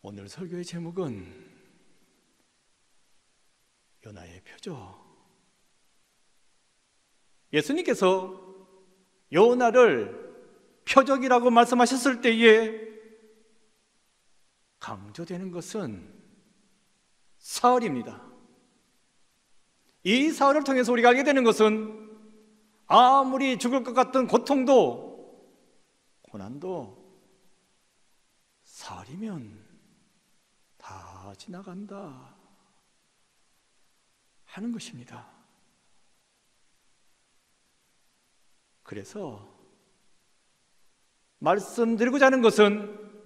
오늘 설교의 제목은 요나의 표적. 예수님께서 요나를 표적이라고 말씀하셨을 때에 강조되는 것은 사흘입니다. 이 사흘을 통해서 우리가 알게 되는 것은 아무리 죽을 것 같던 고통도 고난도 사흘이면 다 지나간다 하는 것입니다. 그래서 말씀드리고자 하는 것은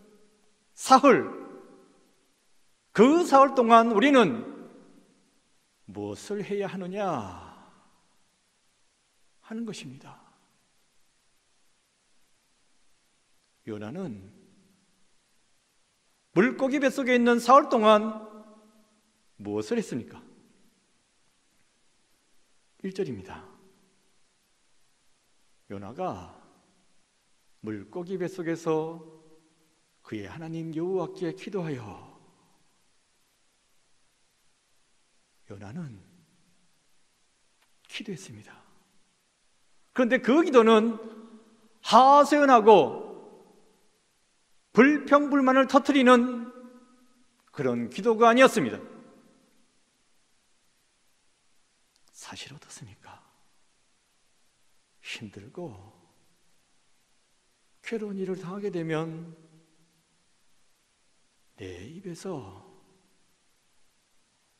사흘, 그 사흘 동안 우리는 무엇을 해야 하느냐 하는 것입니다. 요나는 물고기 뱃속에 있는 사흘 동안 무엇을 했습니까? 1절입니다. 요나가 물고기 뱃속에서 그의 하나님 여호와께 기도하여. 요나는 기도했습니다. 그런데 그 기도는 하소연하고 불평불만을 터뜨리는 그런 기도가 아니었습니다. 사실 어떻습니까? 힘들고 괴로운 일을 당하게 되면 내 입에서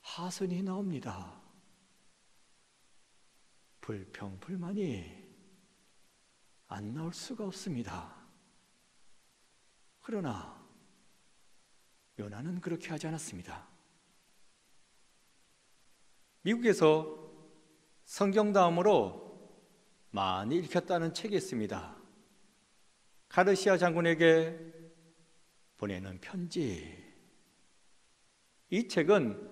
하소연이 나옵니다. 불평불만이 안 나올 수가 없습니다. 그러나 요나는 그렇게 하지 않았습니다. 미국에서 성경 다음으로 많이 읽혔다는 책이 있습니다. 가르시아 장군에게 보내는 편지. 이 책은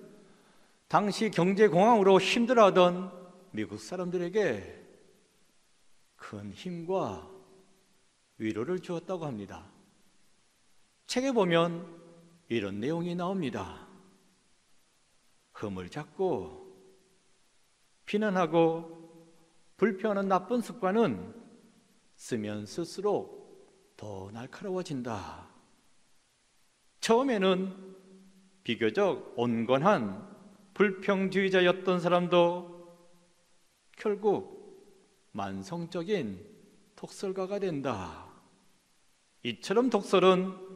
당시 경제공황으로 힘들어하던 미국 사람들에게 큰 힘과 위로를 주었다고 합니다. 책에 보면 이런 내용이 나옵니다. 흠을 잡고 비난하고 불평하는 나쁜 습관은 쓰면 쓸수록 더 날카로워진다. 처음에는 비교적 온건한 불평주의자였던 사람도 결국 만성적인 독설가가 된다. 이처럼 독설은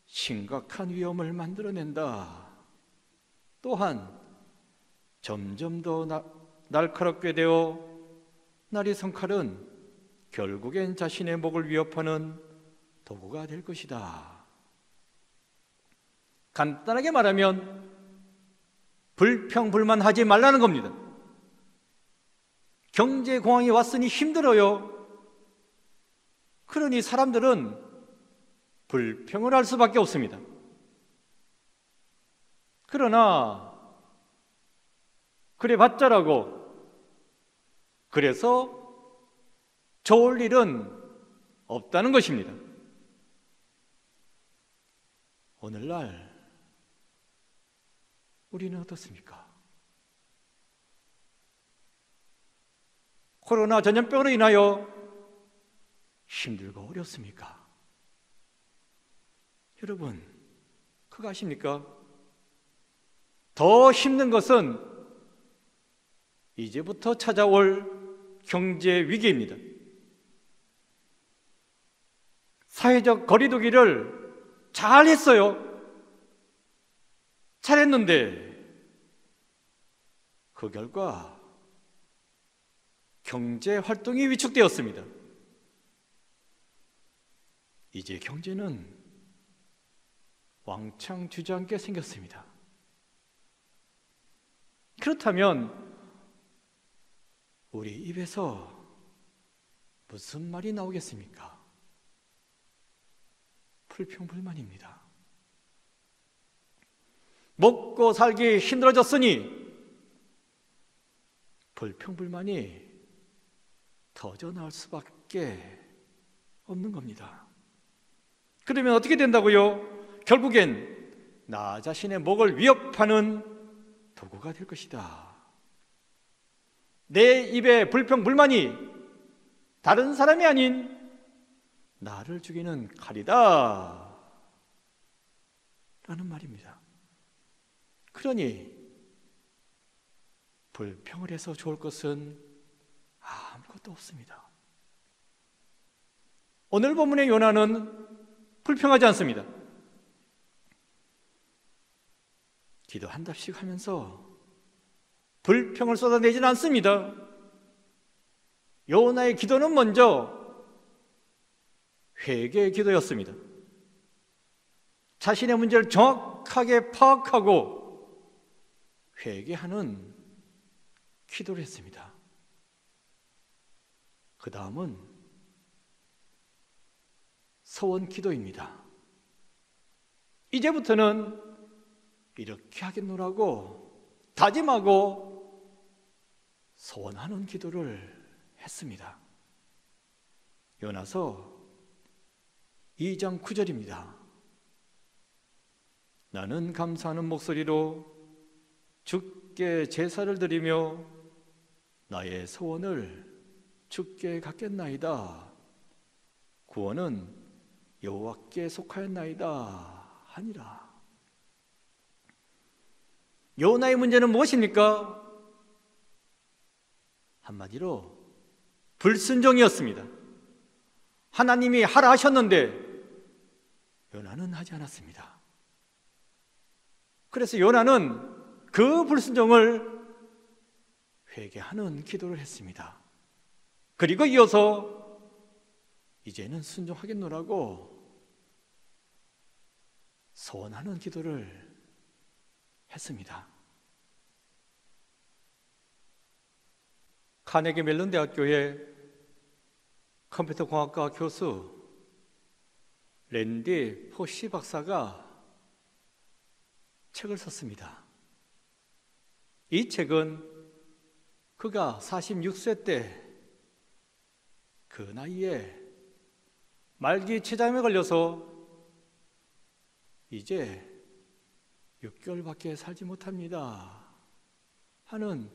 심각한 위험을 만들어낸다. 또한 점점 더 날카롭게 되어 날이 선 칼은 결국엔 자신의 목을 위협하는 도구가 될 것이다. 간단하게 말하면 불평불만하지 말라는 겁니다. 경제공황이 왔으니 힘들어요. 그러니 사람들은 불평을 할 수밖에 없습니다. 그러나 그래 봤자라고 그래서 좋을 일은 없다는 것입니다. 오늘날 우리는 어떻습니까? 코로나 전염병으로 인하여 힘들고 어렵습니까? 여러분, 그거 아십니까? 더 힘든 것은 이제부터 찾아올 경제 위기입니다. 사회적 거리두기를 잘 했어요. 잘했는데 그 결과 경제 활동이 위축되었습니다. 이제 경제는 왕창 주저앉게 생겼습니다. 그렇다면 우리 입에서 무슨 말이 나오겠습니까? 불평불만입니다. 먹고 살기 힘들어졌으니 불평불만이 터져나올 수밖에 없는 겁니다. 그러면 어떻게 된다고요? 결국엔 나 자신의 목을 위협하는 도구가 될 것이다. 내 입에 불평불만이 다른 사람이 아닌 나를 죽이는 칼이다 라는 말입니다. 그러니 불평을 해서 좋을 것은 아무것도 없습니다. 오늘 본문의 요나는 불평하지 않습니다. 기도한답시고 하면서 불평을 쏟아내지는 않습니다. 요나의 기도는 먼저 회개의 기도였습니다. 자신의 문제를 정확하게 파악하고 회개하는 기도를 했습니다. 그 다음은 서원 기도입니다. 이제부터는 이렇게 하겠노라고 다짐하고 서원하는 기도를 했습니다. 요나서 2장 9절입니다. 나는 감사하는 목소리로 주께 제사를 드리며 나의 소원을 주께 갖겠나이다. 구원은 여호와께 속하였나이다 하니라. 요나의 문제는 무엇입니까? 한마디로 불순종이었습니다. 하나님이 하라 하셨는데 요나는 하지 않았습니다. 그래서 요나는 그 불순종을 회개하는 기도를 했습니다. 그리고 이어서 이제는 순종하겠노라고 소원하는 기도를 했습니다. 카네기 멜론 대학교의 컴퓨터 공학과 교수 랜디 포시 박사가 책을 썼습니다. 이 책은 그가 46세 때 그 나이에 말기 췌장에 걸려서 이제 6개월밖에 살지 못합니다 하는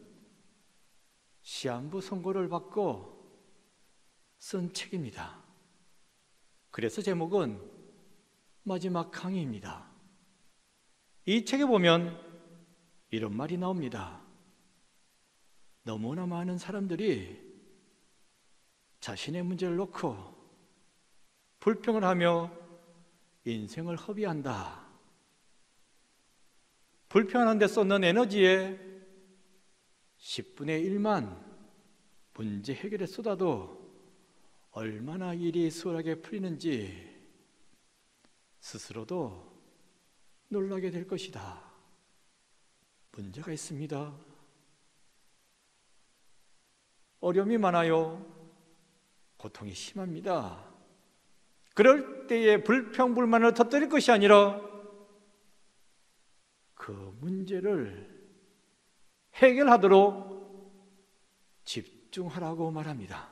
시한부 선고를 받고 쓴 책입니다. 그래서 제목은 마지막 강의입니다. 이 책에 보면 이런 말이 나옵니다. 너무나 많은 사람들이 자신의 문제를 놓고 불평을 하며 인생을 허비한다. 불평하는 데 쏟는 에너지의 10분의 1만 문제 해결에 쏟아도 얼마나 일이 수월하게 풀리는지 스스로도 놀라게 될 것이다. 문제가 있습니다. 어려움이 많아요. 고통이 심합니다. 그럴 때에 불평불만을 터뜨릴 것이 아니라 그 문제를 해결하도록 집중하라고 말합니다.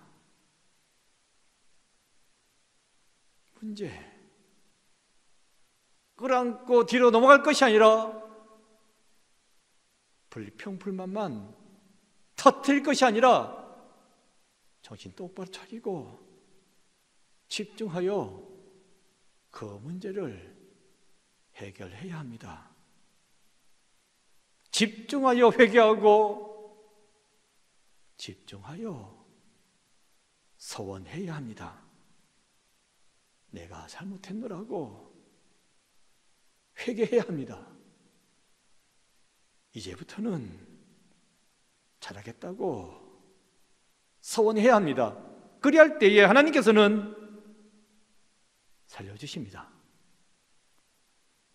문제 끌어안고 뒤로 넘어갈 것이 아니라 불평불만만 터뜨릴 것이 아니라 정신 똑바로 차리고 집중하여 그 문제를 해결해야 합니다. 집중하여 회개하고 집중하여 서원해야 합니다. 내가 잘못했노라고 회개해야 합니다. 이제부터는 잘하겠다고 서원해야 합니다. 그리할 때에 하나님께서는 살려주십니다.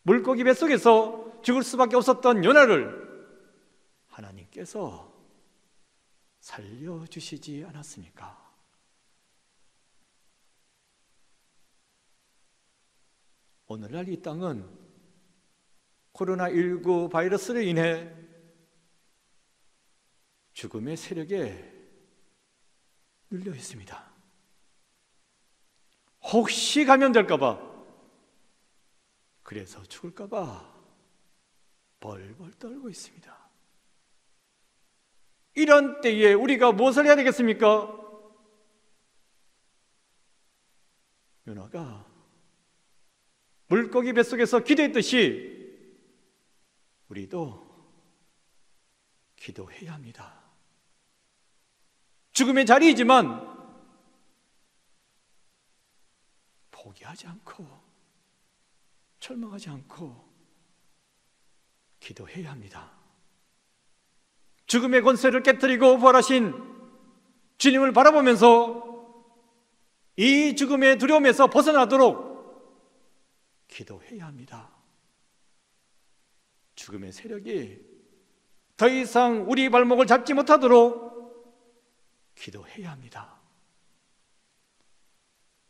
물고기 뱃속에서 죽을 수밖에 없었던 요나를 하나님께서 살려주시지 않았습니까? 오늘날 이 땅은 코로나19 바이러스로 인해 죽음의 세력에 눌려 있습니다. 혹시 감염될까 봐, 그래서 죽을까 봐 벌벌 떨고 있습니다. 이런 때에 우리가 무엇을 해야 되겠습니까? 요나가 물고기 뱃속에서 기도했듯이 우리도 기도해야 합니다. 죽음의 자리이지만 포기하지 않고 절망하지 않고 기도해야 합니다. 죽음의 권세를 깨뜨리고 부활하신 주님을 바라보면서 이 죽음의 두려움에서 벗어나도록 기도해야 합니다. 죽음의 세력이 더 이상 우리 발목을 잡지 못하도록 기도해야 합니다.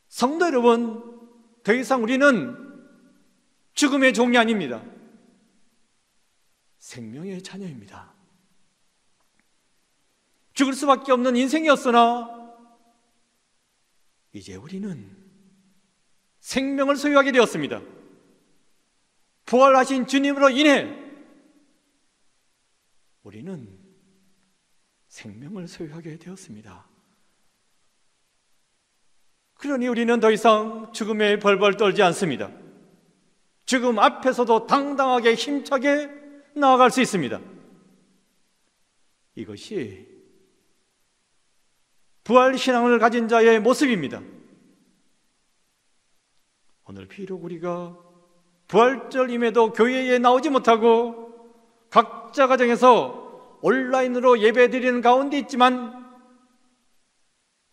성도 여러분, 더 이상 우리는 죽음의 종이 아닙니다. 생명의 자녀입니다. 죽을 수밖에 없는 인생이었으나 이제 우리는 생명을 소유하게 되었습니다. 부활하신 주님으로 인해 우리는 생명을 소유하게 되었습니다. 그러니 우리는 더 이상 죽음에 벌벌 떨지 않습니다. 죽음 앞에서도 당당하게 힘차게 나아갈 수 있습니다. 이것이 부활신앙을 가진 자의 모습입니다. 오늘 비록 우리가 부활절임에도 교회에 나오지 못하고 각자 가정에서 온라인으로 예배드리는 가운데 있지만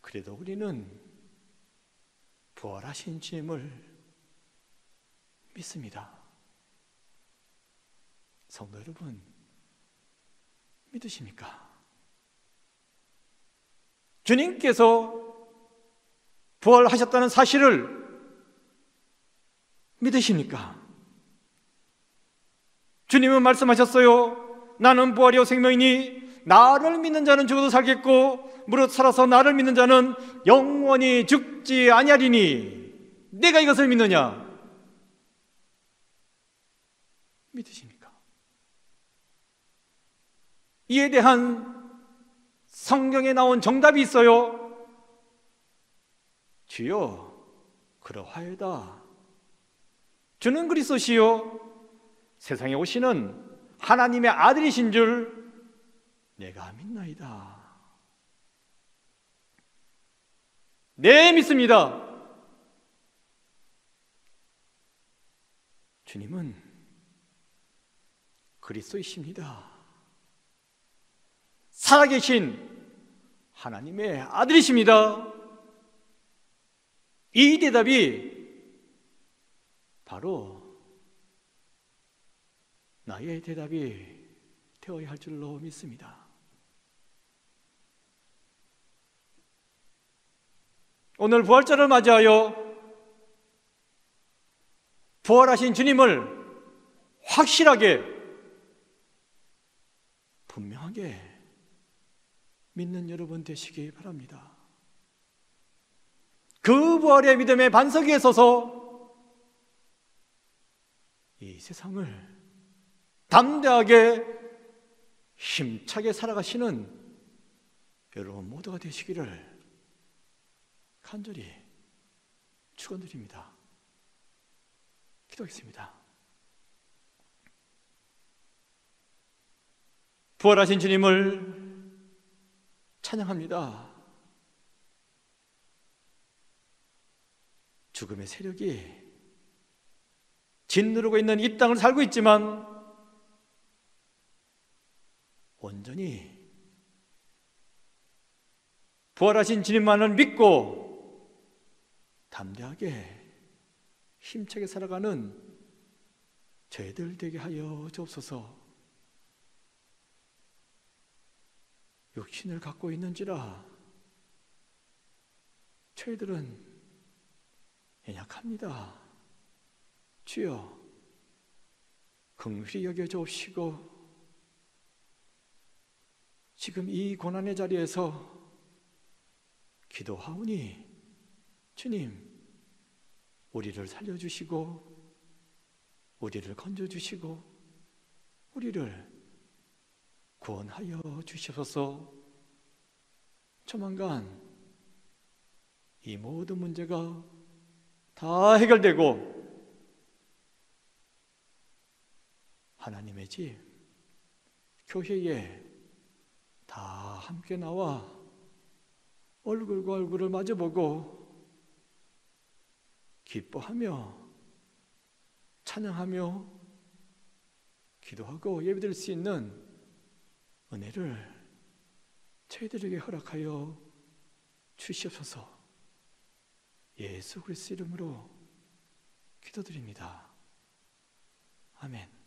그래도 우리는 부활하신 주님을 믿습니다. 성도 여러분, 믿으십니까? 주님께서 부활하셨다는 사실을 믿으십니까? 주님은 말씀하셨어요. 나는 부활이요 생명이니 나를 믿는 자는 죽어도 살겠고 무릇 살아서 나를 믿는 자는 영원히 죽지 아니하리니 내가 이것을 믿느냐? 믿으십니까? 이에 대한 성경에 나온 정답이 있어요. 주여 그러하여다. 주는 그리스도시요 세상에 오시는 하나님의 아들이신 줄 내가 믿나이다. 네, 믿습니다. 주님은 그리스도이십니다. 살아계신 하나님의 아들이십니다. 이 대답이 바로 나의 대답이 되어야 할 줄로 믿습니다. 오늘 부활절을 맞이하여 부활하신 주님을 확실하게 분명하게 믿는 여러분 되시기 바랍니다. 그 부활의 믿음의 반석 위에 서서 이 세상을 담대하게 힘차게 살아가시는 여러분 모두가 되시기를 간절히 축원드립니다. 기도하겠습니다. 부활하신 주님을 찬양합니다. 죽음의 세력이 짓누르고 있는 이 땅을 살고 있지만 온전히 부활하신 주님만을 믿고 담대하게 힘차게 살아가는 저희들 되게 하여 주옵소서. 육신을 갖고 있는지라 저희들은 연약합니다. 주여 긍휼히 여겨 주옵시고 지금 이 고난의 자리에서 기도하오니 주님 우리를 살려주시고 우리를 건져주시고 우리를 구원하여 주시옵소서. 조만간 이 모든 문제가 다 해결되고 하나님의 집, 교회에 다 함께 나와 얼굴과 얼굴을 마주보고 기뻐하며 찬양하며 기도하고 예배드릴 수 있는 은혜를 저희들에게 허락하여 주시옵소서. 예수 그리스도 이름으로 기도드립니다. 아멘.